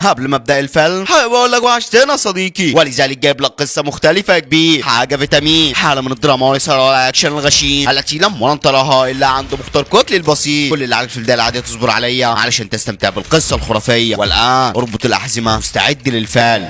قبل ما ابدا الفيلم حابب اقول لك وحشتنا يا صديقي، ولذلك جايب لك قصه مختلفه يا كبير، حاجه فيتامين، حاله من الدراما والاثاره والاكشن الغشيم التي لم ولن تراها الا عند مختار كتلي البسيط. كل اللي عليك في البدايه العاديه تصبر عليا علشان تستمتع بالقصه الخرافيه، والان اربط الاحزمه مستعد للفيلم.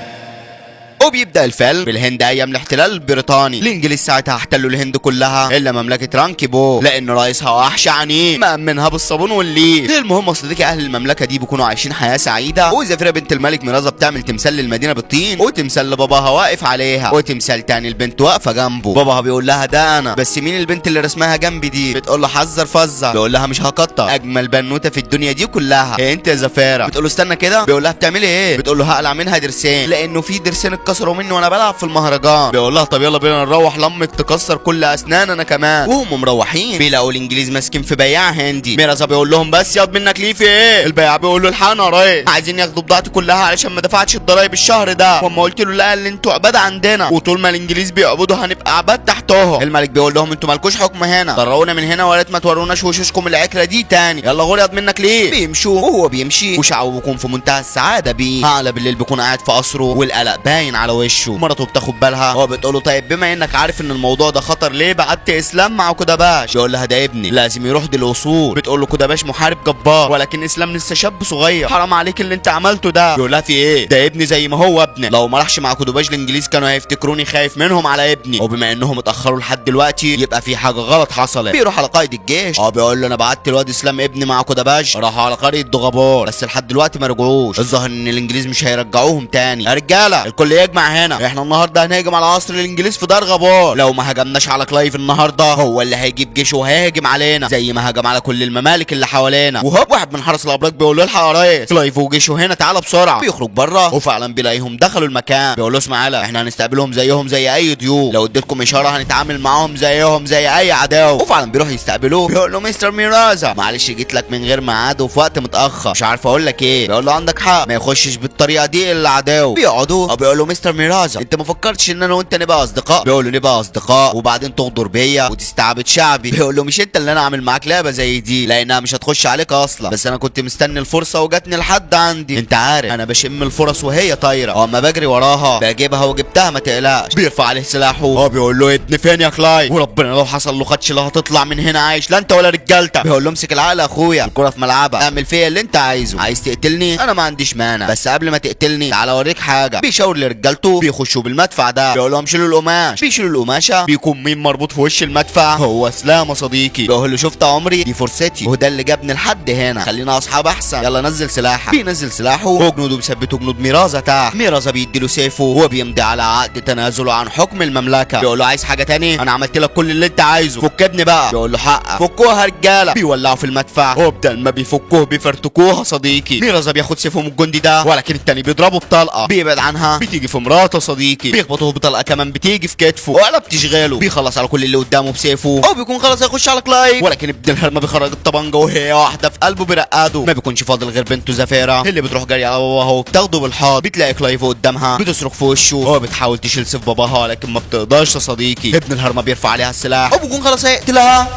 وبيبدأ الفيلم بالهند ايام الاحتلال البريطاني. الانجليز ساعتها احتلوا الهند كلها الا مملكه رانكيبو، لان رئيسها وحش عنيف مأمنها بالصابون والليف. المهم يا صديقي، اهل المملكه دي بيكونوا عايشين حياه سعيده، وزفيره بنت الملك ميرازا بتعمل تمثال للمدينه بالطين، وتمثال لباباها واقف عليها، وتمثال تاني البنت واقفه جنبه. باباها بيقول لها ده انا، بس مين البنت اللي رسمها جنبي دي؟ بتقول له حذر فزر. بيقول لها مش هكتر، اجمل بنوته في الدنيا دي كلها هي انت يا زفيره. بتقول له استنى كده. بيقول لها بتعملي ايه؟ بتقول له هقلع منها ضرسين لانه في ضرسين اتكسروا مني وانا بلعب في المهرجان. بيقول لها طب يلا بينا نروح لامك تكسر كل اسنان انا كمان. وهم مروحين بيلاقوا الانجليز ماسكين في بياع هندي. ميرازا بيقول لهم بس ياض منك ليه في ايه؟ البياع بيقول له الحقنا يا ريس، عايزين ياخدوا بضاعتي كلها علشان ما دفعتش الضرايب الشهر ده. واما قلت له لا اللي انتوا عباد عندنا، وطول ما الانجليز بيقبضوا هنبقى عباد تحتهم. الملك بيقول لهم انتوا مالكوش حكم هنا، ضرونا من هنا وريت ما توروناش وشوشكم العكره دي تاني. يلا غور ياض منك ليه. بيمشوا وهو بيمشي وشعبه بيكون في منتهى السعاده بيه. على بالليل بيكون قاعد في قصره والقلق باين على وشه. مراته بتاخد بالها وبتقول له طيب بما انك عارف ان الموضوع ده خطر ليه بعت اسلام مع كوداباش؟ يقول لها ده ابني لازم يروح دي الاصول. بتقول له كوداباش محارب جبار ولكن اسلام لسه شاب صغير، حرام عليك اللي انت عملته ده. يقول لها في ايه؟ ده ابني زي ما هو ابني، لو ما راحش مع كوداباش الانجليز كانوا هيفتكروني خايف منهم على ابني، وبما انهم اتاخروا لحد دلوقتي يبقى في حاجه غلط حصلت. بيروح على قائد الجيش بيقول له انا بعت الواد اسلام ابني مع كوداباش، راحوا على قريه دغبار بس لحد دلوقتي ما رجعوش. الظاهر ان الانجليز مش هيرجعوهم تاني. يا رجاله الكل يجمع هنا، احنا النهارده هنهاجم على قصر الانجليز في دار غبار. لو ما هجمناش على كلايف النهارده هو اللي هيجيب جيشه وهيهجم علينا زي ما هجم على كل الممالك اللي حوالينا. وهوب واحد من حرس الابراج بيقول له الحق يا ريس كلايف وجيشه هنا تعالى بسرعه. بيخرج بره وفعلا بيلاقيهم دخلوا المكان. بيقول له اسمع يالا احنا هنستقبلهم زيهم زي اي ضيوف، لو اديتكم اشاره هنتعامل معاهم زيهم زي اي عدو. وفعلا بيروح يستقبلوه. بيقول له مستر ميرازا معلش جيت لك من غير ميعاد وفي وقت متاخر، مش عارف اقول لك ايه. بيقول له عندك حق ما يخشش بالطريقه دي الا عدو. بيقعدوا بيقول له مستر ميرازا انت ما فكرتش ان انا وانت نبقى اصدقاء؟ بيقول له نبقى اصدقاء وبعدين تغدر بيا وتستعبد شعبي. بيقول له مش انت اللي انا عامل معاك لعبه زي دي لانها مش هتخش عليك اصلا، بس انا كنت مستني الفرصه وجاتني لحد عندي. انت عارف انا بشم الفرص وهي طايره واما بجري وراها بجيبها وجبتها ما تقلقش. بيرفع عليه سلاحه بيقول له ابن فين يا كلاي، وربنا لو حصل له خدش لا هتطلع من هنا عايش لا انت ولا رجالتك. بيقول له امسك العقل يا اخويا، الكره في ملعبك، اعمل فيا اللي انت عايزه. عايز تقتلني انا ما عنديش مانع، بس قبل ما تقتلني تعالى اوريك حاجه. بيشاور لرجالته بيخشوا بالمدفع ده. بيقول لهم شيلوا القماش. بيشيلوا القماشه بيكون مين مربوط في وش المدفع؟ هو اسلام يا صديقي. بيقول له شفت عمري دي فرصتي وده اللي جابني لحد هنا، خلينا اصحاب احسن، يلا نزل سلاحك. بينزل سلاحه وجنوده بيثبتوا جنود ميرازا تحت. ميرازا بيديله سيفه وبيمضي على عقد تنازله عن حكم المملكه. بيقول له عايز حاجه تاني؟ انا عملت لك كل اللي انت عايزه، فكبني بقى. بيقول له حقك. فكوها رجاله. بيولعوا في المدفع وبدل ما بيفكوه بيفرتكوها صديقي. ميرازا بياخد سيفه من الجندي ده ولكن التاني بيضربه بطلقه، بيبعد عنها بتيجي في مراته صديقي. بيخبطه بطلقه كمان بتيجي في كتفه ولا بتشغله. بيخلص على كل اللي قدامه بسيفه بيكون خلاص هيخش على كلايف، ولكن ابن الهرمه بيخرج الطبنجه وهي واحده في قلبه بيرقده. ما بيكونش فاضل غير بنته زفيره اللي بتروح جري على باباها وبتاخده بالحاض. بتلاقي كلايف قدامها بتصرخ في وشه بتحاول تشيل سيف باباها ولكن ما بتقدرش يا صديقي. ابن الهرمه بيرفع عليها السلاح وبيكون خلاص هيقتلها.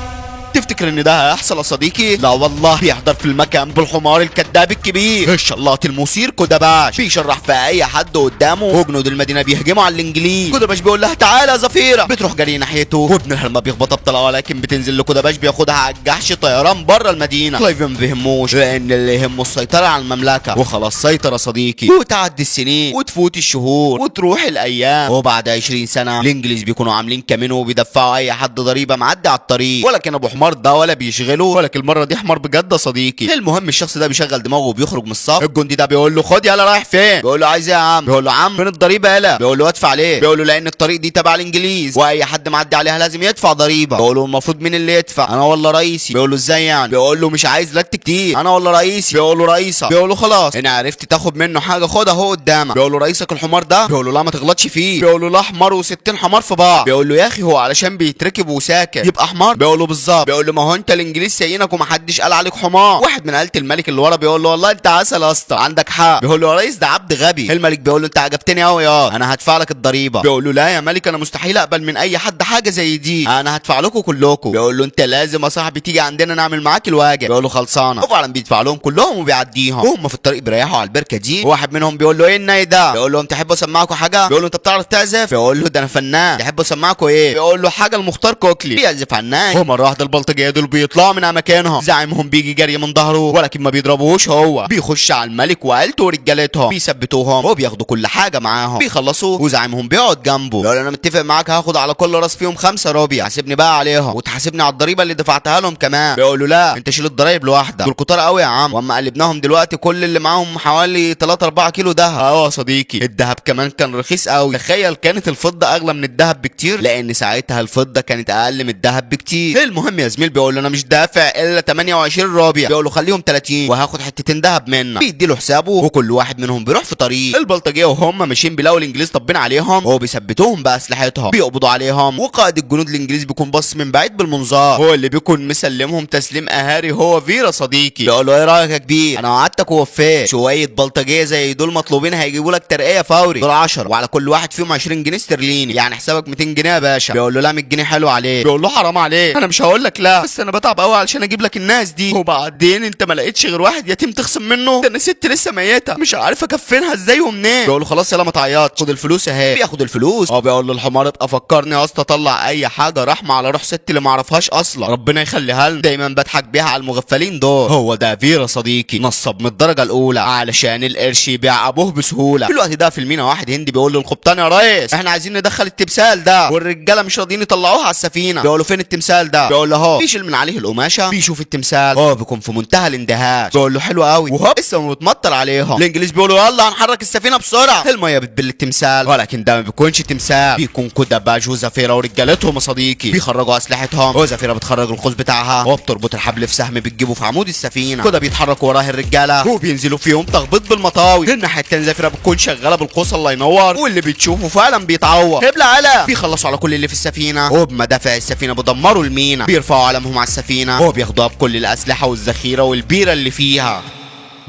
تفتكر ان ده هيحصل يا صديقي؟ لا والله، بيحضر في المكان بالحمار الكذاب الكبير الشلاط المثير كوداباش، بيشرح في اي حد قدامه وجنود المدينه بيهجموا على الانجليز. كوداباش بيقول لها تعالى يا زفيره، بتروح جري ناحيته وابن الهرمه بيخبطها بطلقه ولكن بتنزل لكوداباش بياخدها على الجحش طيران بره المدينه. كلايف ما بيهموش لان اللي يهمه السيطره على المملكه، وخلاص سيطر يا صديقي. وتعدي السنين وتفوت الشهور وتروح الايام، وبعد 20 سنه الانجليز بيكونوا عاملين كامينو وبيدفعوا اي حد ضريبه معدي على الطريق، ولكن ابو حمار ده ولا بيشغله، ولكن المره دي حمار بجد يا صديقي. المهم الشخص ده بيشغل دماغه وبيخرج من الصف. الجندي ده بيقول له خد يلا رايح فين؟ بيقول له عايز ايه يا عم؟ بيقول له عم فين الضريبه يلا؟ بيقول له ادفع ليه؟ بيقول له لان الطريق دي تبع الانجليز واي حد معدي عليها لازم يدفع ضريبه. بيقول له المفروض مين اللي يدفع؟ انا ولا رئيسي؟ بيقول له ازاي يعني؟ بيقول له مش عايز لك كتير، انا ولا رئيسي؟ بيقول له رئيسك. بيقول له خلاص ان عرفت تاخد منه حاجه خدها اهو قدامك. بيقول له رئيسك الحمار ده؟ بيقول له لا ما تغلطش فيه. بيقول له لا حمار و60 حمار في بعض. بيقول له يا اخي هو علشان بيتركب وساكن يبقى حمار؟ بيقول له بالظبط. بيقول له ما هو انت الانجليز سايقينك ومحدش قال عليك حمار. واحد من عيله الملك اللي ورا بيقول له والله انت عسل يا اسطى عندك حق. بيقول له يا ريس ده عبد غبي. الملك بيقول له انت عجبتني قوي انا هدفع لك الضريبه. بيقول له لا يا ملك انا مستحيل اقبل من اي حد حاجه زي دي، انا هدفع لكم كلكم. بيقول له انت لازم يا صاحبي تيجي عندنا نعمل معاك الواجب. بيقول له خلصانه. سنه. وفعلا بيدفع لهم كلهم وبيعديهم، وهم في الطريق بيريحوا على البركه دي. واحد منهم بيقول له ايه الناي ده؟ بيقول لهم تحبوا اسمعكم حاجه؟ بيقول له انت بتعرف تعزف؟ بيقول له ده انا فنان. تحبوا اسمعكم ايه؟ بيقول له حاجه المختار كوكلي. بيعزف على الناي. ومره واحده البلطجيه دول بيطلعوا من اماكنهم، زعيمهم بيجي جري من ظهره ولكن ما بيضربوهوش، هو بيخش على الملك وعيلته ورجالتهم، بيثبتوهم وبياخدوا كل حاجه معاهم. بيخلصوا وزعيمهم بيقعد جنبه بيقول انا متفق معاك هاخد على كل راس فيهم 5 روبيا، حاسبني بقى عليهم وتحاسبني على الضريبه اللي دفعتها لهم كمان. بيقول له لا انت شيل الضرايب لوحدك، دول كتار قوي يا عم، واما قلبناهم دلوقتي كل اللي معاهم حوالي 3 4 كيلو دهب. يا صديقي الدهب كمان كان رخيص قوي، تخيل كانت الفضه اغلى من الدهب بكتير، لان ساعتها الفضه كانت اقل من الدهب بكتير. المهم يا زميل بيقول له انا مش دافع الا 28 روبيا. بيقول له خليهم 30 وهاخد حتتين دهب منك. بيدي له حسابه وكل واحد منهم بيروح في طريق. البلطجيه وهم ماشيين بيلاقوا الانجليز طبين عليهم وبيثبتوهم باسلحتهم، بيقبضوا عليهم، وقائد الجنود الانجليز بيكون باص من بعيد بالمنظار، هو اللي بيكون مسلمهم تسليم اهاري، هو فيرا صديقي. بيقول له ايه رايك يا كبير؟ انا وعدتك ووفيت، شويه بلطجيه زي دول مطلوبين هيجيبوا لك ترقيه فوري، دول 10 وعلى كل واحد فيهم 20 جنيه استرليني، يعني حسابك 200 جنيه يا باشا. بيقول له لا 100 جنيه حلو عليك. بيقول له حرام عليك، انا مش هقول لك لا، بس انا بتعب قوي علشان اجيب لك الناس دي، وبعدين انت ما لقيتش غير واحد يتيم تخصم منه؟ ده انا ست لسه ميته مش عارف اكفنها ازاي ومنين. بيقول له خلاص يلا ما تعيطش، خد الفلوس اهي. بياخد الفلوس. بيقول له الحمار ابقى فكرني يا اسطى اطلع اي حاجه رحمه على روح ست اللي ما اعرفهاش اصلا، ربنا يخليها لنا، دايما بضحك بيها على المغفلين دول. هو ده فيرا صديقي، نصب من الدرجه الاولى علشان القرش يبيع ابوه بسهوله. في الوقت ده في المينا واحد هندي بيقول له القبطان يا ريس احنا عايزين ندخل التمثال ده والرجاله مش راضيين يطلعوها على السفينه. بيقول له فين التمثال ده؟ بيقول له اهو. بيشيل من عليه القماشه، بيشوف التمثال، بيكون في منتهى الاندهاش. بيقول له حلو قوي، وهوب لسه متمطر عليهم. الانجليز بيقولوا يلا هنحرك السفينه بسرعه. الميه بتبل التمثال، ولكن ده ما بيكونش تمثال، بيكون كدباج وزفيره ورجالتهم يا صديقي. بيخرجوا اسلحتهم، وزفيره بتخرج القوس بتاعها وبتربط الحبل في سهم بتجيبه في عمود السفينه. كده بيتحركوا وراه الرجاله وبينزلوا فيهم تخبيط بالمطاوي. الناحيه التانيه زفيره بتكون شغاله بالقوس الله ينور، واللي بتشوفه فعلا بيتعور. هبله على بيخلصوا على كل اللي في السفينه، وبمدافع السفينه بيدمروا المينا، بيرفعوا علمهم على السفينه وبياخدوها بكل الاسلحه والذخيره والبيره اللي فيها.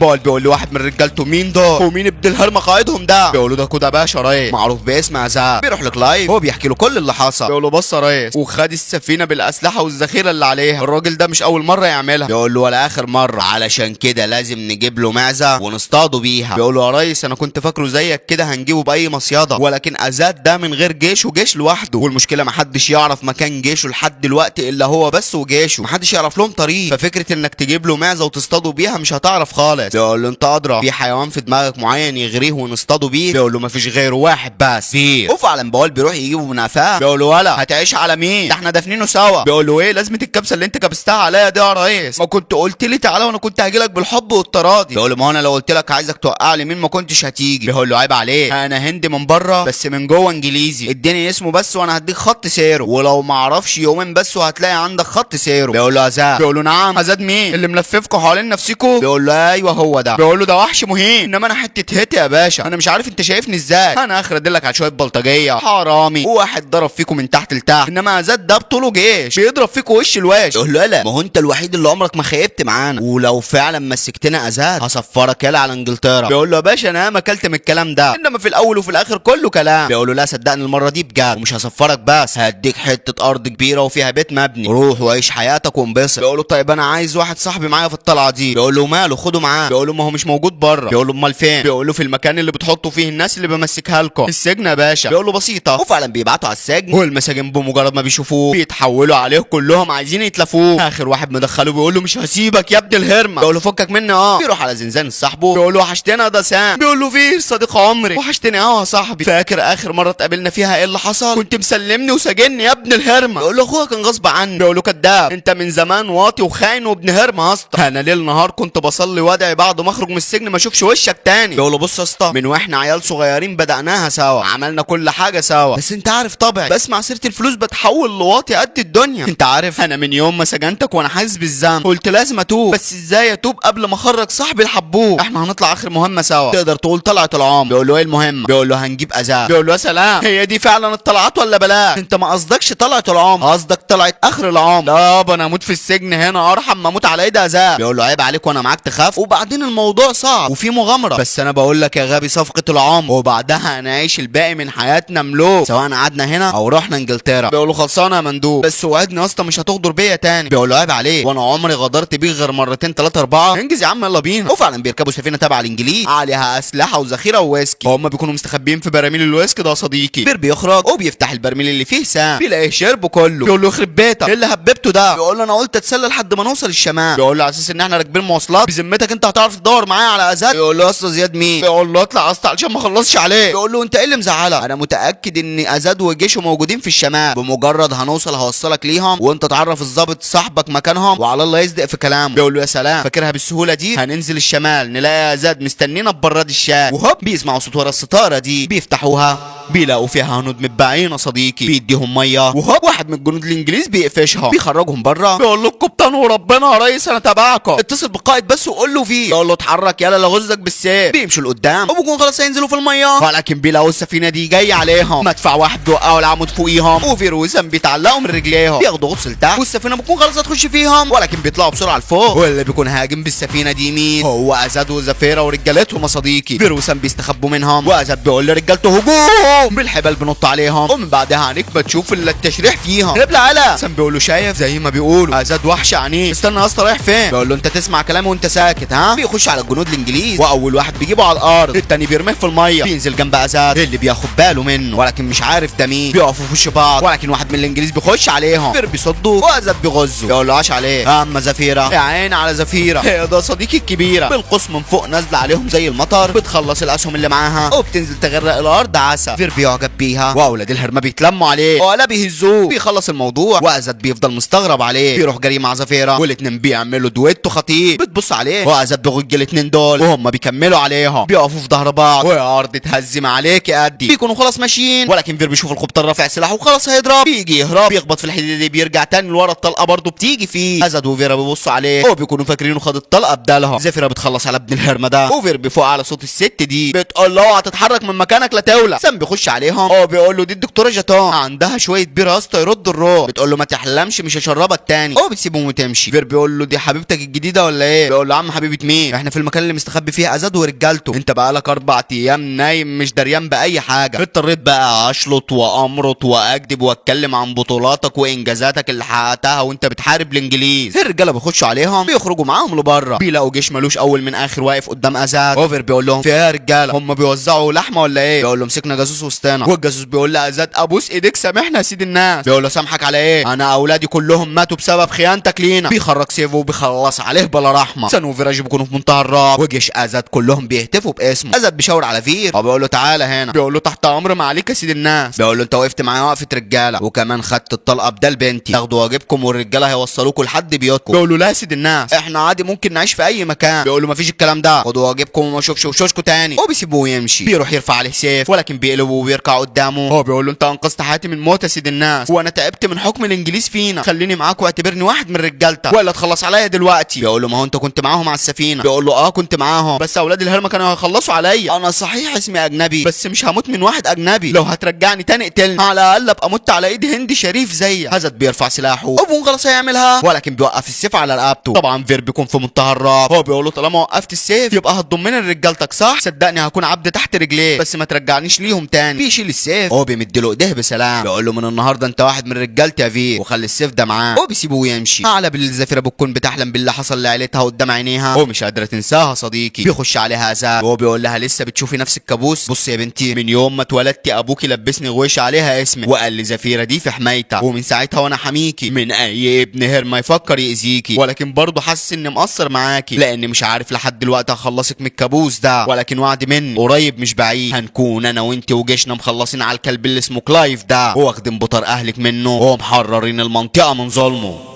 بيقول لواحد من رجالته مين ده ومين ابن الهرمه قائدهم ده؟ بيقول له ده كده باشا ريس معروف باسم عذاب. بيروح لكلايف هو بيحكي له كل اللي حصل. بيقول له بص يا ريس، وخد السفينه بالاسلحه والذخيره اللي عليها، الراجل ده مش اول مره يعملها. بيقول له ولا اخر مره، علشان كده لازم نجيب له معزه ونصطاده بيها. بيقول له يا ريس انا كنت فاكره زيك كده هنجيبه باي مصيده، ولكن ازاد ده من غير جيش وجيش لوحده، والمشكله محدش يعرف مكان جيشه لحد دلوقتي الا هو بس وجيشه، محدش يعرف لهم طريق، ففكره انك تجيب له معزه وتصطاده بيها مش هتعرف خالص. بيقول له انت ادرى في حيوان في دماغك معين يغريه ونصطاده بيه؟ بيقول له مفيش غيره واحد بس فيه. وفعلا بقول بيروح يجيبه من قفاه. بيقول له ولا هتعيش على مين؟ ده احنا دافنينه سوا. بيقول له ايه لازمه الكبسه اللي انت كبستها عليا دي يا ريس؟ ما كنت قلت لي تعالى وانا كنت هاجي لك بالحب والتراضي. بيقول له ما انا لو قلت لك عايزك توقع لي مين ما كنتش هتيجي. بيقول له عيب عليك، انا هندي من بره بس من جوه انجليزي، اديني اسمه بس وانا هديك خط سيره، ولو ما اعرفش يومين بس وهتلاقي عندك خط سيره. بيقول له ازاد. بيقول له نعم ازاد مين؟ اللي ملففكوا حوالين نفسكوا؟ بيقول له ايوه هو ده. بيقول له ده وحش مهين، انما انا حته هتي يا باشا، انا مش عارف انت شايفني ازاي، انا اخر ادلك على شويه بلطجيه حرامي وواحد ضرب فيكم من تحت لتحت، انما ازاد ده بطوله جيش بيضرب فيكم وش الوش. يقول له لا ما هو انت الوحيد اللي عمرك ما خيبت معانا، ولو فعلا مسكتنا ازاد هسفرك يلا على انجلترا. بيقول له يا باشا انا ما اكلت من الكلام ده، انما في الاول وفي الاخر كله كلام. بيقول له لا صدقني المره دي بجد، ومش هسفرك بس هديك حته ارض كبيره وفيها بيت مبني، روح وعيش حياتك وانبسط. بيقول له طيب انا عايز واحد صاحبي معايا في الطلعه دي. بيقول له ماله خده معاه. بيقول له ما هو مش موجود بره. بيقول له امال فين؟ بيقول له في المكان اللي بتحطوا فيه الناس اللي بمسكها لكم، السجن يا باشا. بيقول له بسيطه، وفعلا بيبعتوا على السجن، والمساجين بمجرد ما بيشوفوه بيتحولوا عليه كلهم عايزين يتلفوه. اخر واحد مدخله بيقول له مش هسيبك يا ابن الهرمه. بيقول له فكك مني. بيروح على زنزانه صاحبه. بيقول له وحشتني يا دسام. بيقول له فيه صديق عمري وحشتني يا صاحبي، فاكر اخر مره اتقابلنا فيها ايه اللي حصل؟ كنت مسلمني وسجني يا ابن الهرمه. بيقول له اخويا كان غصب عني. بيقول له كداب، انت من زمان واطي وخاين وابن هرمه يا اسطى، انا ليل نهار كنت بصلي وادعي بعد ما اخرج من السجن ما اشوفش وشك تاني. بيقول له بص يا اسطى من واحنا عيال صغيرين بدأناها سوا، عملنا كل حاجه سوا، بس انت عارف طبعي بسمع سيره الفلوس بتحول لواطي قد الدنيا. انت عارف انا من يوم ما سجنتك وانا حاسس بالذنب، قلت لازم اتوب، بس ازاي اتوب قبل ما اخرج صاحبي الحبوب؟ احنا هنطلع اخر مهمه سوا، تقدر تقول طلعت العمر. بيقول له ايه المهمه؟ بيقول له هنجيب ازاب. بيقول له يا سلام، هي دي فعلا الطلعات ولا بلاش؟ انت ما قصدكش طلعت العمر، قصدك طلعت اخر العمر. لا يابا انا اموت في السجن هنا ارحم ما اموت على ايد ازاب. بيقول له عيب عليك وانا معاك تخاف، وبعدين الموضوع صعب وفي مغامره، بس انا بقول لك يا غبي صفقه العمر، وبعدها هنعيش الباقي من حياتنا ملوك سواء قعدنا هنا او رحنا انجلترا. بيقول له خلصانه يا مندوب، بس وعدني يا اسطى مش هتغدر بيا تاني. بيقول له عيب عليك، وانا عمري غدرت بيك غير مرتين 3 4. انجز يا عم يلا بينا. وفعلا بيركبوا سفينه تبع الانجليز عليها اسلحه وذخيره وويسكي، هم بيكونوا مستخبيين في براميل الويسكي ده يا صديقي. بير بيخرج وبيفتح البرميل اللي فيه سام، بيلاقيه شربه كله. بيقول له يخرب بيتك ايه اللي هببته ده؟ بيقول له انا قلت اتسلى لحد ما نوصل الشمال. بيقول له على اساس ان احنا راكبين مواصلات، بذمتك انت هتعرف تدور معايا على ازاد؟ بيقول له يا اسطى زياد مين؟ بيقول له اطلع يا اسطى علشان ما اخلصش عليه. بيقول له انت ايه اللي مزعلك؟ انا متاكد ان ازاد وجيشه موجودين في الشمال، بمجرد هنوصل هوصلك ليهم وانت تعرف الظابط صاحبك مكانهم وعلى الله يصدق في كلامه. بيقول له يا سلام فاكرها بالسهوله دي؟ هننزل الشمال نلاقي ازاد مستنينا ببراد الشارع، وهوب بيسمعوا صوت ورا الستاره دي، بيفتحوها بيلاقوا فيها هنود متباعين يا صديقي، بيديهم ميه، وهوب واحد من الجنود الانجليز بيقفشهم بيخرجهم بره. بيقول له القبطان وربنا يا ريس انا تبعكم، اتصل بالقائد بس وقول له فيه. يقول له اتحرك يلا لغزك بالسيف. بيمشوا لقدام وبيكون خلاص هينزلوا في الميه، ولكن بيلاقوا السفينه دي جايه عليهم، مدفع واحد بيوقعوا العمود فوقيهم، وفيرو وسام بيتعلقوا من رجليهم، بياخدوا غطس لتحت والسفينه بتكون خلاص هتخش فيهم، ولكن بيطلعوا بسرعه لفوق. واللي بيكون هاجم بالسفينه دي مين؟ هو ازاد وزفيره ورجالتهم يا صديقي. فيرو وسام بيستخبوا منهم، وازاد بيقول لرجالته هجوم بالحبال بنط عليهم، ومن بعدها هنكبه تشوف التشريح فيهم. ربل على سام بيقول له شايف زي ما بيقولوا ازاد وحش عنيف، استنى يا اسطى رايح فين؟ بيقول له انت تسمع كلامي وانت ساكت ها؟ بيخش على الجنود الانجليز، واول واحد بيجيبه على الارض التاني بيرميه في الميه، بينزل جنب ازاد اللي بياخد باله منه ولكن مش عارف ده مين. بيقفوا في وش بعض، ولكن واحد من الانجليز بيخش عليهم، بيصدوا وازاد بيغزه. يقول له عاش عليه اما زفيره، يا عين على زفيره، هي ده صديقي الكبيره. بالقوس من فوق نازله عليهم زي المطر، بتخلص الاسهم اللي معاها وبتنزل تغرق الارض عسى. فير بيعجب بيها، واولاد الهرمه بيتلموا عليه ولا بيهزوه. بيخلص الموضوع وازاد بيفضل مستغرب عليه، بيروح جري مع زفيره والاتنين بيعملوا دويتو خطير. بتبص عليه وازاد بيغج الاتنين دول وهم بيكملوا عليهم، بيقفوا في ظهر بعض ويا ارض تهزم عليك يا قدي. بيكونوا خلاص ماشيين، ولكن فير بيشوف القبطان رافع سلاحه وخلاص هيضرب، بيجي يهرب بيخبط في الحديده دي، بيرجع تاني لورا، الطلقه برضه بتيجي فيه. ازاد وفيرا بيبصوا عليه وبيكونوا فاكرينه خد الطلقه بدالها. زفيره بتخلص على ابن الهرمه ده، وفير بيفوق على صوت الست دي بتقول له اوعى تتحرك من مكانك لا تولع. سام بيخش عليهم وبيقول له دي الدكتوره جاتون عندها شويه بير يا اسطى يرد الروح. بتقول له ما تحلمش مش هشربك تاني، بتسيبهم وتمشي. فير بيقول له دي حبيبتك الجديده ولا ايه؟ بيقول له عم حبيبه مين؟ احنا في المكان اللي مستخبي فيه ازاد ورجالته، انت بقالك 4 ايام نايم مش دريان باي حاجه. اضطريت بقى اشلط وامرط واكذب واتكلم عن بطولاتك وانجازاتك اللي حققتها وانت بتحارب الانجليز. الرجاله بيخشوا عليهم بيخرجوا معاهم لبره، بيلاقوا جيش ملوش اول من اخر واقف قدام ازاد. اوفر بيقول لهم في ايه يا رجاله؟ هم بيوزعوا لحمه ولا ايه؟ بيقول له مسكنا جاسوس وسطنا، والجاسوس بيقول لازاد ابوس ايديك سامحنا يا سيد الناس. بيقول له سامحك على ايه؟ انا اولادي كلهم ماتوا بسبب خيانتك لينا. بيخرج سيفه وبيخلص عليه بلا رحمه. سان وفيراج بيكونوا في منتهى الرعب، وجيش ازاد كلهم بيهتفوا باسمه. ازاد بيشاور على فير وبيقول له تعالى هنا. بيقول له تحت امر معاليك يا سيد الناس. بيقول له انت وقفت معايا وقفه رجاله وكمان خدت الطلقه بدل بنتي، تاخدوا واجبكم والرجاله هيوصلوكوا لحد بيوتكم. بيقول له لا يا سيد الناس احنا عادي ممكن نعيش في اي مكان. بيقول له مفيش الكلام ده، خدوا واجبكم وما اشوفش وشوشكوا تاني، وبيسيبوه يمشي. بيروح يرفع عليه سيف ولكن بيقلبه وبيركع قدامه. هو بيقول له انت انقذت حياتي من موت يا سيد الناس، وانا تعبت من حكم الانجليز فينا، خليني معاك واعتبرني واحد من رجالتك ولا تخلص عليا دلوقتي. بيقول له ما هو انت كنت معاهم على السفينه. بيقول له كنت معاهم، بس اولاد الهرمه كانوا هيخلصوا عليا. انا صحيح اسمي اجنبي بس مش هموت من واحد اجنبي، لو هترجعني تاني اقتلني، على الاقل ابقى مت على ايد هندي شريف زيك. هزت بيرفع سلاحه ابوه خلاص هيعملها، ولكن بيوقف السيف على رقبته. طبعا فير بيكون في منتهى الرعب، هو بيقول له طالما وقفت السيف يبقى هتضمني لرجالتك صح؟ صدقني هكون عبد تحت رجليه بس ما ترجعنيش ليهم تاني. بيشيل السيف هو بيمد له ايديه بسلام، بيقول له من النهارده انت واحد من رجالتي يا فير وخلي السيف ده معاه، وبيسيبه ويمشي. على بالليل زفيره بتكون بتحلم باللي حصل لعيلتها قدام عينيها ومش قادره تنساها صديقي. بيخش عليها ازاد وهو بيقول لها لسه بتشوفي نفس الكابوس؟ بص يا بنتي من يوم ما اتولدتي ابوكي لبسني غويش عليها اسمك وقال لي زفيره دي في حمايتها، ومن ساعتها وانا حميكي من اي ابن هرمه يفكر يأذيكي، ولكن برضه حاسس اني مقصر معاكي لاني مش عارف لحد دلوقتي هخلصك من الكابوس ده، ولكن وعد مني قريب مش بعيد هنكون انا وانت وجيشنا مخلصين على الكلب اللي اسمه كلايف ده واخدين بطر اهلك منه ومحررين المنطقه من ظلمه.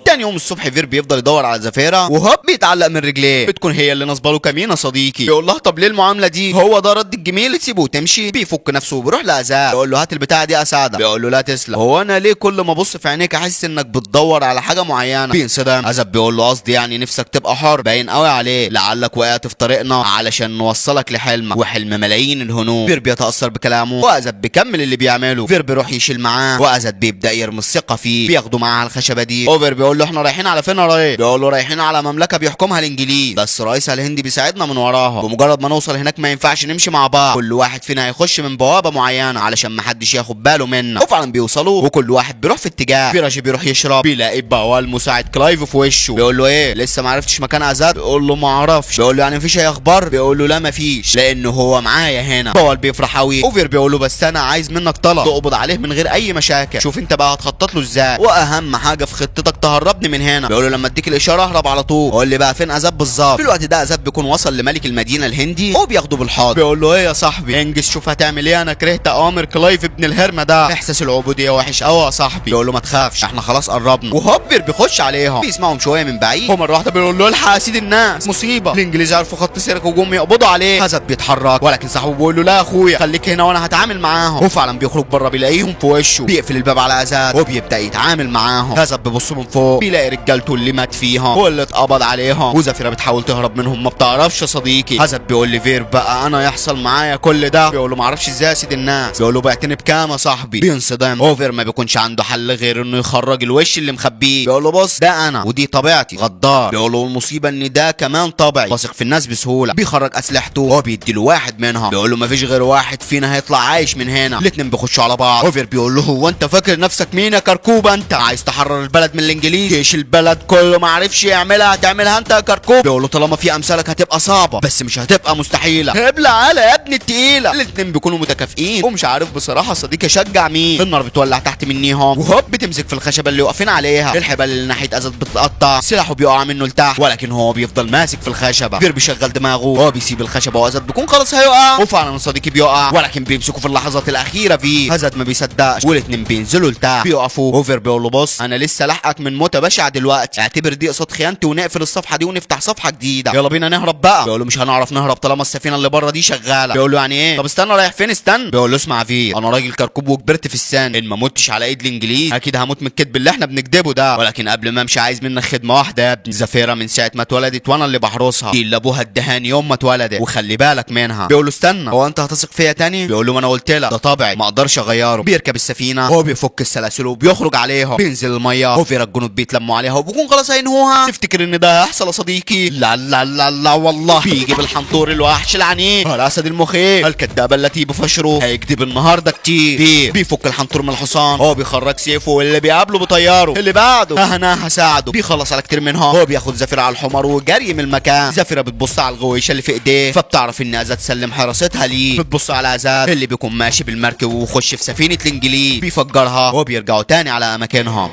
تاني يوم الصبح فير بيفضل يدور على زفيره وهوب بيتعلق من رجليه، بتكون هي اللي نصبه له كمينه صديقي. بيقول لها طب ليه المعامله دي؟ هو ده رد الجميل تسيبه وتمشي؟ بيفك نفسه وبيروح لازاد بيقول له هات البتاعه دي اساعدك. بيقول له لا تسلم، هو انا ليه كل ما ابص في عينيك احس انك بتدور على حاجه معينه؟ بينصدم ازاد بيقول له قصدي يعني نفسك تبقى حر، باين قوي عليه لعلك وقعت في طريقنا علشان نوصلك لحلمك وحلم ملايين الهنود. فير بيتاثر بكلامه وازاد بيكمل اللي بيعمله. فير بيروح يشيل معاه وازاد بيبدا يرمي الثقه فيه، بياخده معاه على الخشبه دي. اوفر بيقول بيقول له احنا رايحين على فين يا ريس؟ بيقول له رايحين على مملكه بيحكمها الانجليز، بس رئيسها الهندي بيساعدنا من وراها، بمجرد ما نوصل هناك ما ينفعش نمشي مع بعض، كل واحد فينا هيخش من بوابه معينه علشان ما حدش ياخد باله منا. وفعلا بيوصلوا وكل واحد بيروح في اتجاه. فيراجي بيروح يشرب، بيلاقي بوال مساعد كلايف في وشه، بيقول له ايه لسه ما عرفتش مكان ازاد؟ بيقول له ما اعرفش. بيقول له يعني مفيش اي اخبار؟ بيقول له لا مفيش، لانه هو معايا هنا. بوال بيفرح قوي. اوفر بيقول له بس انا عايز منك طلب تقبض عليه من غير اي مشاكل، شوف انت بقى هتخطط له ازاي، واهم حاجه في خطتك تهربني من هنا. بيقول له لما اديك الاشاره اهرب على طول. قول لي بقى فين ازاد بالظبط. في الوقت ده ازاد بيكون وصل لملك المدينه الهندي وبياخده بالحاضر. بيقول له ايه يا صاحبي انجز شوف هتعمل ايه، انا كرهت اوامر كلايف ابن الهرمه ده، احساس العبوديه وحش قوي يا صاحبي. بيقول له ما تخافش احنا خلاص قربنا. وهوبر بيخش عليهم بيسمعهم شويه من بعيد، ومره واحده بيقول له الحق يا سيد الناس مصيبه، الانجليز عرفوا خط سيرك وجم يقبضوا عليه. ازاد بيتحرك ولكن صاحبه بيقول له لا يا اخويا خليك هنا وانا هتعامل معاهم. وفعلا بيخرج بره بيلاقيهم في وشه، بيقفل الباب على ازاد وبيبدا يتعامل معاهم. ازاد بيبص من فوق بيلاقي رجالته اللي مات فيهم واللي اتقبض عليهم، وزفيره بتحاول تهرب منهم. ما بتعرفش يا صديقي. ازاد بيقول لي فير بقى انا يحصل معايا كل ده؟ بيقول له ما اعرفش ازاي يا سيد الناس. بيقول له بعتني بكام يا صاحبي؟ بينصدم. اوفر ما بيكونش عنده حل غير انه يخرج الوش اللي مخبيه. بيقول له بص ده انا ودي طبيعتي غدار. بيقول له المصيبه ان ده كمان طبعي، بثق في الناس بسهوله. بيخرج اسلحته وبيدي له واحد منهم. بيقول له ما فيش غير واحد فينا هيطلع عايش من هنا. الاتنين بيخشوا على بعض. اوفر بيقول له هو انت فاكر نفسك مين يا كركوب؟ انت عايز تحرر البلد من الانجليز؟ جيش البلد كله ما عرفش يعملها هتعملها انت يا كركوب. بيقول له طالما في امثالك هتبقى صعبه بس مش هتبقى مستحيله. ابلع على يا ابن التقيله. الاتنين بيكونوا متكافئين ومش عارف بصراحه صديقي اشجع مين. النار بتولع تحت منيهم وهوب بتمسك في الخشبه اللي واقفين عليها. الحبال اللي ناحيه ازاد بتتقطع، سلاحه بيقع منه لتحت ولكن هو بيفضل ماسك في الخشبه. فير بيشغل دماغه هو بيسيب الخشبه وازاد بيكون خلاص هيقع. وفعلا صديقي بيقع ولكن بيمسكوا في اللحظات الاخيره فيه. ازاد ما بيصدقش والاتنين بينزلوا لتحت بيقفوا. اوفر بيقول له بص انا لسه لاحقك من موته بشعه دلوقتي، اعتبر دي قصاد خيانتي ونقفل الصفحه دي ونفتح صفحه جديده، يلا بينا نهرب بقى. بيقول له مش هنعرف نهرب طالما السفينه اللي بره دي شغاله. بيقول له يعني ايه؟ طب استنى رايح فين؟ استنى. بيقول له اسمع فير انا راجل كركوب وكبرت في السن، ان ما متش على ايد الانجليز اكيد هموت من الكذب اللي احنا بنكذبه ده، ولكن قبل ما امشي عايز منك خدمه واحده يا ابني. زفيره من ساعه ما اتولدت وانا اللي بحرسها، دي اللي ابوها ادهاني يوم ما اتولدت وخلي بالك منها. بيقول له استنى هو انت هتثق فيا تاني؟ بيقول له ما انا قلت لك ده طبعي ما اقدرش اغيره. بيركب السفينه هو بيفك السلاسل وبيخرج عليهم، بينزل الميه وفير الجنود بيتلموا عليها وبيكون خلاص هينهوها. تفتكر ان ده هيحصل يا صديقي؟ لا لا لا لا والله. بيجي بالحنطور الوحش العنيف الاسد المخيف الكدابه التي بفشره هيكذب النهارده كتير. بيفك الحنطور من الحصان هو بيخرج سيفه واللي بيقابله بطياره. اللي بعده انا هساعده. بيخلص على كتير منها هو بياخد زفيره على الحمار وجري من المكان. زفيره بتبص على الغويشه اللي في ايديه فبتعرف ان ازاد سلم حراستها ليه. بتبص على ازاد اللي بيكون ماشي بالمركب ويخش في سفينه الانجليز بيفجرها وبيرجعوا تاني على اماكنهم.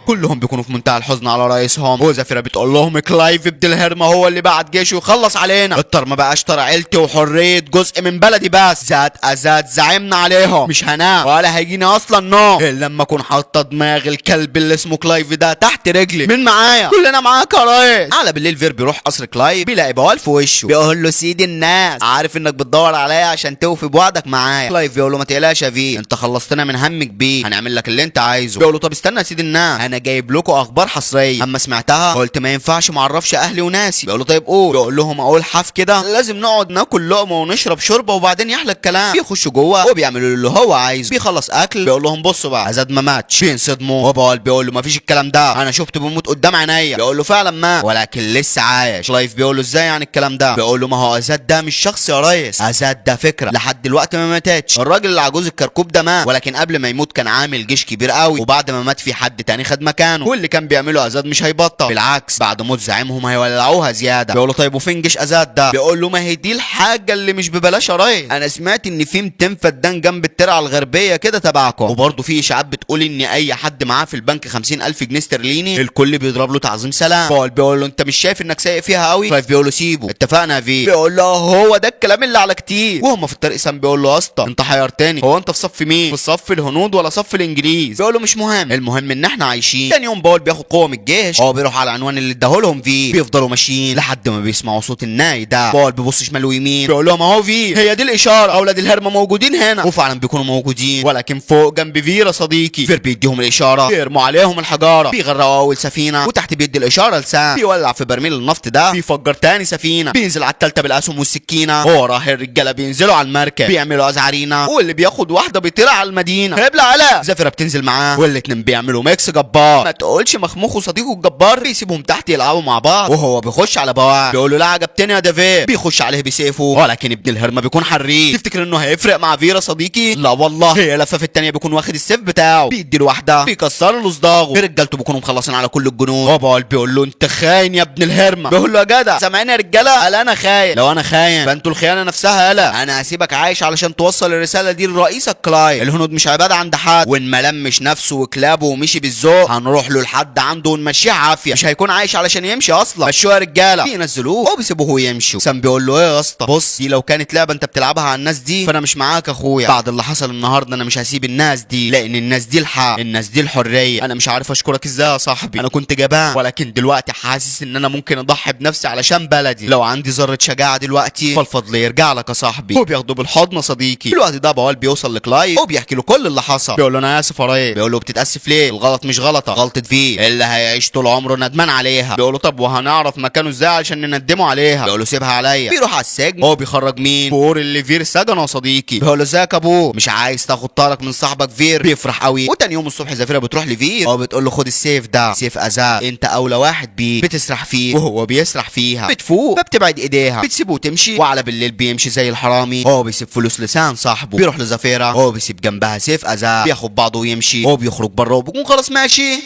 كلهم بيكونوا في منتهى الحزن على رئيسهم، وزفيره بتقول لهم كلايف ابن الهرمه هو اللي بعت جيشه يخلص علينا. الطر ما بقاش طر عيلتي وحريه جزء من بلدي بس. ازاد زعمنا عليهم مش هنام ولا هيجيني اصلا نوم الا لما اكون حاطه دماغ الكلب اللي اسمه كلايف ده تحت رجلي. من معايا؟ كلنا معاك يا ريس. على بالليل فير بيروح قصر كلايف بيلاقي بوال في وشه بيقول له سيد الناس عارف انك بتدور عليا عشان توفي بوعدك معايا. كلايف بيقول له ما تقلقش يا في انت خلصتنا من همك بيه هنعمل لك اللي انت عايزه. بيقول له طب استنى يا سيد الناس انا جايب لكم اخبار حصريه، اما سمعتها قلت ما ينفعش ما اعرفش اهلي وناسي. بيقول له طيب قول. بيقول لهم اقول حاف كده لازم نقعد ناكل لقمه ونشرب شوربه وبعدين يحلى الكلام. بيخشوا جوه وبيعملوا اللي هو عايزه. بيخلص اكل بيقول لهم بصوا بقى ازاد ما ماتش. بينصدموا وبوال بيقول له ما فيش الكلام ده انا شفته بيموت قدام عينيا. بيقول له فعلا ما ولكن لسه عايش. كلايف بيقول له ازاي يعني الكلام ده؟ بيقول له ما هو ازاد ده مش شخص يا ريس، ازاد ده فكره لحد دلوقتي ما ماتتش. الراجل العجوز الكركوب ده مات ولكن قبل ما يموت كان عامل جيش كبير قوي وبعد ما مات في حد تاني خد مكانه واللي كان بيعمله ازاد مش هيبطل بالعكس بعد موت زعيمهم هيولعوها زياده. بيقول له طيب وفين جيش ازاد ده؟ بيقول له ما هي دي الحاجه اللي مش ببلاش يا ريس، انا سمعت ان في 200 فدان جنب الترعه الغربيه كده تبعكم وبرضه في اشاعات بتقول ان اي حد معاه في البنك 50,000 جنيه استرليني الكل بيضرب له تعظيم سلام. بول بيقول له انت مش شايف انك سايق فيها قوي؟ كلايف بيقول له سيبه اتفقنا في. بيقول له هو ده الكلام اللي على كتير. وهم في الطريق سام بيقول له يا اسطى انت حيرتني، هو انت في صف مين؟ في صف الهنود ولا صف الانجليز؟ بيقول له مش مهم المهم ان احنا عايشين. تاني يوم بول بياخد قوه من الجيش هو بيروح على العنوان اللي اداهولهم فيه. بيفضلوا ماشيين لحد ما بيسمعوا صوت الناي ده. بول بيبص شمال ويمين بيقول لهم اهو في هي دي الاشاره اولاد الهرمه موجودين هنا. وفعلا بيكونوا موجودين ولكن فوق جنب فير يا صديقي. فير بيديهم الاشاره بيرموا عليهم الحجاره بيغرقوا اول سفينه وتحت بيدي الاشاره لسام بيولع في برميل النفط ده بيفجر تاني سفينه بينزل على التالتة بالاسهم والسكينه. وراه الرجاله بينزلوا على المركب بيعملوا ازعرينا واللي بياخد واحده بيطير على المدينه. هبله على زفيره بتنزل معاه والاتنين بيعملوا ميكس جبار. الجبار. ما تقولش مخموخ وصديقه الجبار بيسيبهم تحت يلعبوا مع بعض، وهو بيخش على بواع بيقول له لا عجبتني يا دافيد، بيخش عليه بسيفه، ولكن ابن الهرمه بيكون حريف. تفتكر انه هيفرق مع فيرا صديقي؟ لا والله، هي لفه في الثانيه بيكون واخد السيف بتاعه بيدي له واحده بيكسر له صداغه. رجالته بيكونوا مخلصين على كل الجنود، وباول بيقول له انت خاين يا ابن الهرمه. بيقول له يا جدع سامعين يا رجاله؟ قال انا خاين. لو انا خاين فانتوا الخيانه نفسها. يالا انا هسيبك عايش علشان توصل الرساله دي لرئيسك كلاي. الهنود مش عباده عند حد، وان ما لمش نفسه وكلابه ومشي بالذوق هنروح له لحد عنده ونمشيه عافيه. مش هيكون عايش علشان يمشي اصلا. مشوه يا رجاله. بينزلوه وبيسيبوه يمشي. سام بيقول له ايه يا اسطى؟ بص دي لو كانت لعبه انت بتلعبها على الناس دي فانا مش معاك اخويا. بعد اللي حصل النهارده انا مش هسيب الناس دي، لان الناس دي الحق، الناس دي الحريه. انا مش عارف اشكرك ازاي يا صاحبي، انا كنت جبان ولكن دلوقتي حاسس ان انا ممكن اضحي بنفسي علشان بلدي. لو عندي ذره شجاعه دلوقتي فالفضل يرجع لك يا صاحبي. هو بياخده بالحضن صديقي. في الوقت ده بوال بيوصل لكلاي وبيحكي له كل اللي حصل. بيقول له انا اسف يا ريس. بيقول له بتتاسف ليه؟ الغلط مش غلطه، غلطه في اللي هيعيش طول عمره ندمان عليها. بيقول له طب وهنعرف مكانه ازاي عشان نندمه عليها؟ بيقول له سيبها عليا. بيروح على السجن. هو بيخرج مين؟ فور اللي فير سجنه يا صديقي. بيقول له ازيك يا ابوه، مش عايز تاخد طارك من صاحبك فير؟ بيفرح قوي. وتاني يوم الصبح زفيره بتروح لفير وبتقول له خد السيف ده، سيف ازاء، انت اولى واحد بيه. بتسرح فيه وهو بيسرح فيها. بتفوق فبتبعد ايديها، بتسيبه تمشي، وعلى بالليل بيمشي زي الحرامي. هو بيسيب فلوس لسان صاحبه. بيروح لزفيره هو بيسيب جنبها سيف ازاء، بياخد بعضه ويمشي. هو بيخرج بره وبيكون خلاص ماشي،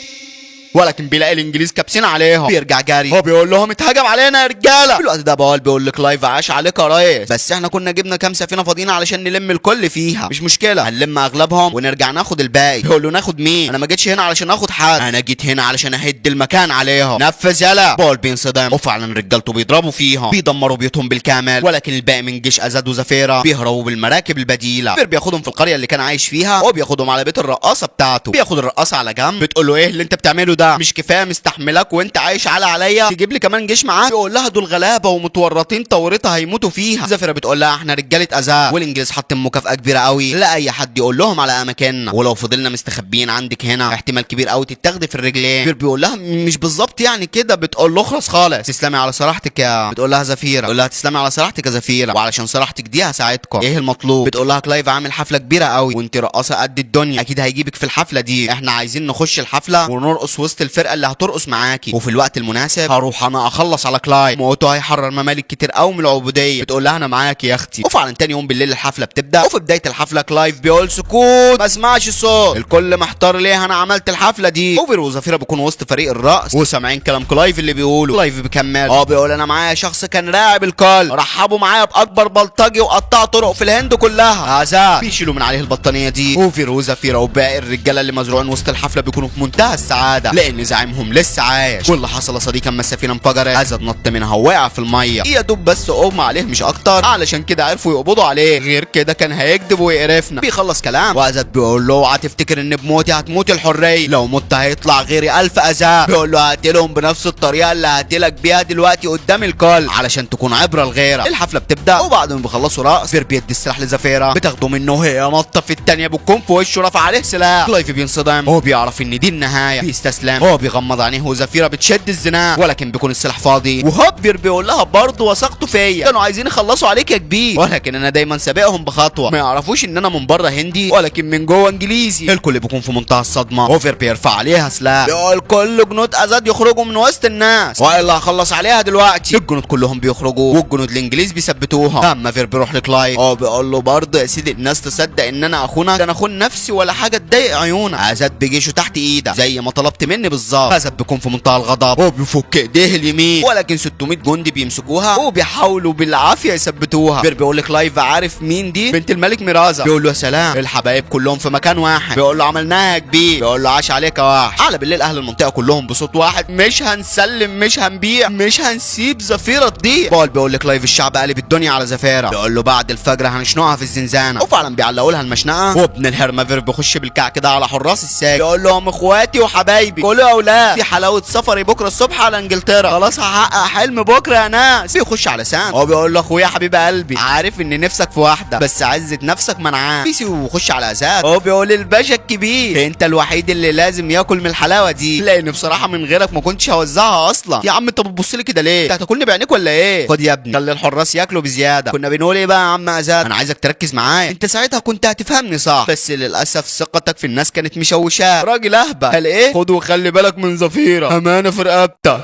ولكن بيلاقي الانجليز كابسين عليهم. بيرجع جاري. هو بيقول لهم اتهجم علينا يا رجاله. في الوقت ده بوال بيقول لكلايف عاش عليك يا ريس، بس احنا كنا جبنا كام سفينه فاضيين علشان نلم الكل فيها. مش مشكله هنلم اغلبهم ونرجع ناخد الباقي. بيقول له ناخد مين؟ انا ما جيتش هنا علشان اخد حد، انا جيت هنا علشان اهد المكان عليهم. نفذ يلا. بوال بينصدم وفعلا رجالته بيضربوا فيهم، بيدمروا بيوتهم بالكامل، ولكن الباقي من جيش ازاد وزفيره بيهربوا بالمراكب البديله. بير بياخدهم في القريه اللي كان عايش فيها وبياخدهم على بيت الرقاصه بتاعته. بياخد الرقاصه على جنب بتقول له ايه اللي انت بتعمله ده؟ مش كفايه مستحملك وانت عايش عليا تجيب لي كمان جيش معاك؟ بيقول لها دول غلابه ومتورطين تورطها هيموتوا فيها. زفيره بتقول لها احنا رجاله ازاء والانجليز حاطين مكافاه كبيره قوي لاي حد يقول لهم على اماكننا، ولو فضلنا مستخبيين عندك هنا احتمال كبير قوي تتاخدي في الرجلين. بير بيقول لها مش بالظبط يعني كده. بتقول له اخلص خالص، تسلمي على صراحتك يا، بتقول لها زفيره. بتقول لها تسلمي على صراحتك يا زفيره، وعلشان صراحتك دي هساعدكم. ايه المطلوب؟ بتقول لها كلايف عامل حفله كبيره قوي وانت رقاصه قد الدنيا، اكيد هيجيبك في الحفله دي. احنا عايزين نخش الحفله ونرقص وسط الفرقه اللي هترقص معاكي، وفي الوقت المناسب هروح انا اخلص على كلاي موته هيحرر ممالك كتير قوي من العبوديه. بتقول لها انا معاكي يا اختي. وفعلا تاني يوم بالليل الحفله بتبدا، وفي بدايه الحفله كلايف بيقول سكوت ما اسمعش الصوت، الكل محتار ليه انا عملت الحفله دي. اوفر وزفيره بيكونوا وسط فريق الرقص وسامعين كلام كلايف اللي بيقوله. كلايف بيكمل بيقول انا معايا شخص كان راعب الكل، رحبوا معايا باكبر بلطجي وقطع طرق في الهند كلها. هذا بيشيلوا من عليه البطانيه دي. اوفر وزفيره وباقي الرجاله اللي مزروعين وسط الحفله بيكونوا في منتهى السعاده لان زعيمهم لسه عايش. واللي حصل يا صديقي اما السفينه انفجرت ازد نط منها ووقع في الميه، يا دوب بس اغمى عليه مش اكتر، علشان كده عرفوا يقبضوا عليه، غير كده كان هيكذب ويقرفنا. بيخلص كلام وازد بيقول له اوعى تفتكر ان بموتي هتموت الحريه، لو مت هيطلع غيري 1000 اذى. بيقول له هقتلهم بنفس الطريقه اللي هقتلك بيها دلوقتي قدام الكل علشان تكون عبره لغيرك. الحفله بتبدا وبعد ما بيخلصوا رقص فير بيدي السلاح لزفيره، بتاخده منه هي نطه في الثانيه بتكون في وشه رفع عليه سلاح. كلايف بينصدم، هو بيعرف ان دي النهايه، بيستسلم. هو بيغمض عينيه وزفيره بتشد الزناق ولكن بيكون السلاح فاضي. وهوبر بيقول لها برضه وثقتوا فيا، كانوا عايزين يخلصوا عليك يا كبير، ولكن انا دايما سابقهم بخطوه، ما يعرفوش ان انا من بره هندي ولكن من جوه انجليزي. الكل بيكون في منتهى الصدمه. اوفر بيرفع عليها سلاح بيقول كل جنود ازاد يخرجوا من وسط الناس والا هخلص عليها دلوقتي. الجنود كلهم بيخرجوا والجنود الانجليز بيثبتوها. اما فير بيروح لكلايف بيقول له برضه يا سيدي الناس تصدق ان انا اخونا، ده انا اخون نفسي ولا حاجه تضايق عيونك، ازاد بجيشه تحت ايدك زي ما طلبت مني بالظبط. ازاد بيكون في منتهى الغضب وبيفك ايديه اليمين ولكن 600 جندي بيمسكوها وبيحاولوا بالعافيه يثبتوها. فير بيقول لكلايف عارف مين دي؟ بنت الملك ميرازا. بيقول له يا سلام الحبايب كلهم في مكان واحد. بيقول له عملناها يا كبير. بيقول له عاش عليك يا وحش. على بالليل اهل المنطقه كلهم بصوت واحد مش هنسلم مش هنبيع مش هنسيب زفيره تضيع. بيقول لكلايف الشعب قلب الدنيا على زفيره. بيقول له بعد الفجر هنشنقها في الزنزانه، وفعلا بيعلقوا لها المشنقه. وابن الهرمه فير بيخش بالكعك كده على حراس الساجن بيقول لهم اخواتي وحبايبي كلوا يا اولاد، في حلاوه سفري بكره الصبح على انجلترا، خلاص هحقق حلم بكره يا ناس. بيخش على سام بيقول له اخويا حبيب قلبي عارف ان نفسك في واحده بس عزه نفسك منعاه. بيخش على ازاد بيقول الباشا الكبير انت الوحيد اللي لازم ياكل من الحلاوه دي، لان بصراحه من غيرك ما كنتش هوزعها اصلا. يا عم انت بتبص لي كده ليه؟ انت هتاكلني بعينيك ولا ايه؟ خد يا ابني خلي الحراس ياكلوا بزياده. كنا بنقول ايه بقى يا عم ازاد؟ انا عايزك تركز معايا، انت ساعتها كنت هتفهمني صح، بس للاسف ثقتك في الناس كانت مشوشاه. راجل اهبل قال ايه؟ خد وخلي خلي بالك من زفيرة، امانة في رقبتك.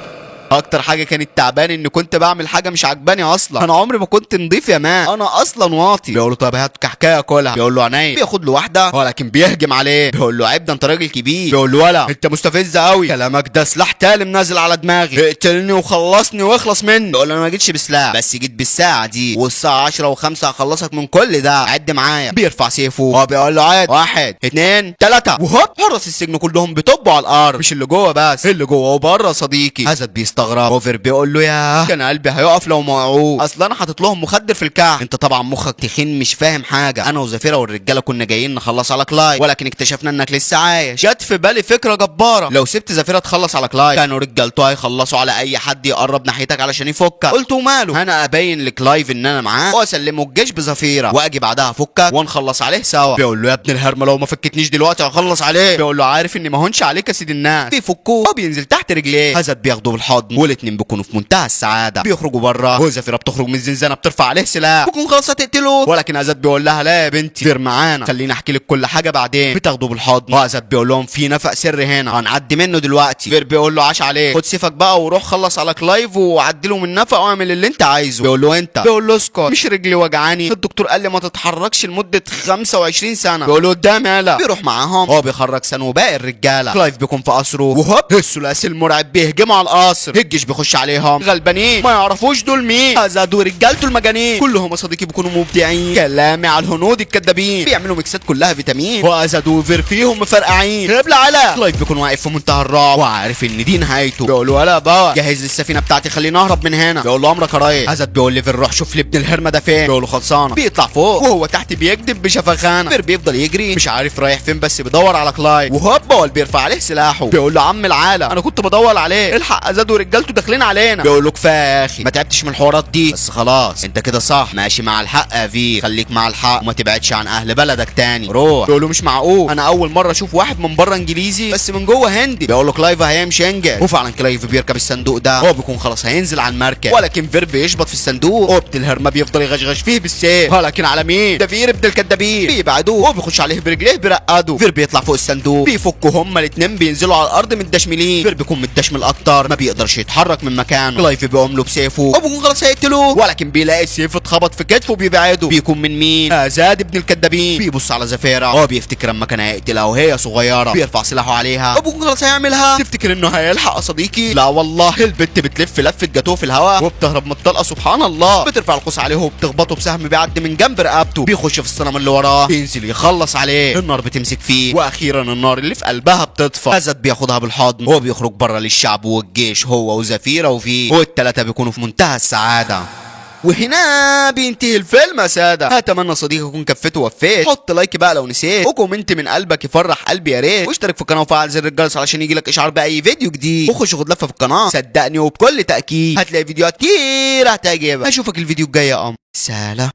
اكتر حاجه كانت تعباني ان كنت بعمل حاجه مش عجباني اصلا، انا عمري ما كنت نضيف يا مان، انا اصلا واطي. بيقول له طب هات كحكايه كلها، بيقول له عينيا. بياخد له واحده ولكن بيهجم عليه، بيقول له عيب ده انت راجل كبير. بيقول له ولا انت مستفز قوي، كلامك ده سلاح تالم نازل على دماغي، اقتلني وخلصني واخلص مني. بيقول له انا ما جيتش بسلاح بس جيت بالساعه دي، والساعه 10 و5 هخلصك من كل ده، عد معايا. بيرفع سيفه هو بيقول له عد 1 2 3 وهوب حرس السجن كلهم بيطبوا على الارض، مش اللي جوه بس، اللي جوه وبره. صديقي هازارد بيستغرب، اوفر بيقول له يا كان قلبي هيقف لو ما وقعوه، اصل انا حاطط لهم مخدر في الكعب. انت طبعا مخك تخين مش فاهم حاجه، انا وزفيره والرجاله كنا جايين نخلص على كلايد، ولكن اكتشفنا انك لسه عايش. جت في بالي فكره جباره، لو سبت زفيره تخلص على كلايد كانوا رجالته هيخلصوا على اي حد يقرب ناحيتك علشان يفكك. قلت وماله، انا ابين لكلايف ان انا معاه واسلمه الجيش بزفيره واجي بعدها افكك ونخلص عليه سوا. بيقول له يا ابن الهرمه لو ما فكتنيش دلوقتي هخلص عليه. بيقول له عارف اني ما هونش عليك يا سيد الناس. بيفكوه وبينزل تحت رجليه، هازارد بياخده بالحضن والاتنين بيكونوا في منتهى السعاده. بيخرجوا بره وزفيره بتخرج من الزنزانه بترفع عليه سلاح، بكون خلاص هتقتله، ولكن هازارد بيقول لها لا يا بنتي فير معانا، خليني احكي لك كل حاجه بعدين. بتاخده بالحضن وهازارد بيقول لهم في نفق سر هنا هنعدي منه دلوقتي. فير بيقول له عاش عليك، خد سيفك بقى وروح خلص على كلايف وعدي له من النفق واعمل اللي انت عايزه. بيقول له انت، بيقول له اسكت مش رجلي وجعاني، الدكتور قال لي ما تتحركش لمده 25 سنه. بيقول له قدام يالا. بيروح معاهم هو بيخرج سنه وباقي الرجاله. كلايف بيكون في قصره وهوب الثلاثي المرعب بيهجموا على القصر، الجيش بيخش عليهم غلبانين ما يعرفوش دول مين، هازارد ورجالته المجانين كلهم يا صديقي بيكونوا مبدعين. كلامي على الهنود الكدابين بيعملوا ميكسات كلها فيتامين، وهازارد وفير فيهم مفرقعين. قبل على كلايف بيكون واقف في منتهى الرعب وعارف ان دي نهايته. بيقول له ولا بقى جهز لي السفينه بتاعتي خليني اهرب من هنا. بيقول له امرك يا ريس. هازارد بيقول لي فير روح شوف لي ابن الهرمه ده فين. بيقول له خلصانه. بيطلع فوق وهو تحت بيكدب بشفخانه. فير بيفضل يجري مش عارف رايح فين بس بيدور على كلايف، وهوب هو بيرفع عليه سلاحه. بيقول له عم العالم انا كنت بدور عليه، الحق هازارد ورجالته داخلين علينا. بيقول له كفايه يا اخي ما تعبتش من الحوارات دي، بس خلاص انت كده صح ماشي مع الحق يا فير، خليك مع الحق وما تبعدش عن اهل بلدك تاني روح. بيقول له مش معقول انا اول مره اشوف واحد من بره انجليزي بس من جوه هندي. بيقول له كلايف هيمشي انجل، وفعلا كلايف بيركب الصندوق ده هو بيكون خلاص هينزل على المركب، ولكن فير بيشبط في الصندوق وابن الهرمه بيفضل يغشغش فيه بالسيف، ولكن على مين؟ ده فير ابن الكدابين. بيبعدوه وبيخش عليه برجليه بيرقدوا. فير بيطلع فوق الصندوق بيفكوا هما الاتنين بينزلوا على الارض متدشملين. فير بيكون متدشمل اكتر ما بيقدرش يتحرك من مكانه. كلايف بيقوم له بسيفه وبيكون خلاص هيقتلوه، ولكن بيلاقي السيف اتخبط في كتفه بيبعده. بيكون من مين؟ هازارد ابن الكدابين. بيبص على زفيره هو بيفتكر اما كان هيقتلها وهي صغيره، بيرفع سلاحه عليها وبيكون خلاص هيعملها. تفتكر انه هيلحق يا صديقي؟ لا والله البت بتلف لفه جاتوه في الهواء وبتهرب من الطلقه سبحان الله، بترفع القوس عليه وبتخبطه بسهم بيعدي من جنب رقبته، بيخش في الصنم اللي وراه بينزل يخلص عليه. النار بتمسك فيه واخيرا النار اللي في قلبها بتطفى. هازارد بياخدها بالحضن وهو بيخرج بره للشعب والجيش هو وزفيره وفيه، والثلاثه بيكونوا في منتهى السعاده. وهنا بينتهي الفيلم يا ساده. اتمنى صديقي يكون كفيت ووفيت. حط لايك بقى لو نسيت، وكومنت من قلبك يفرح قلبي يا ريت، واشترك في القناه وفعل زر الجرس علشان يجيلك اشعار باي فيديو جديد، وخش خد لفه في القناه صدقني وبكل تاكيد هتلاقي فيديوهات كتير هتعجبك. اشوفك الفيديو الجاي يا قمر. سلام.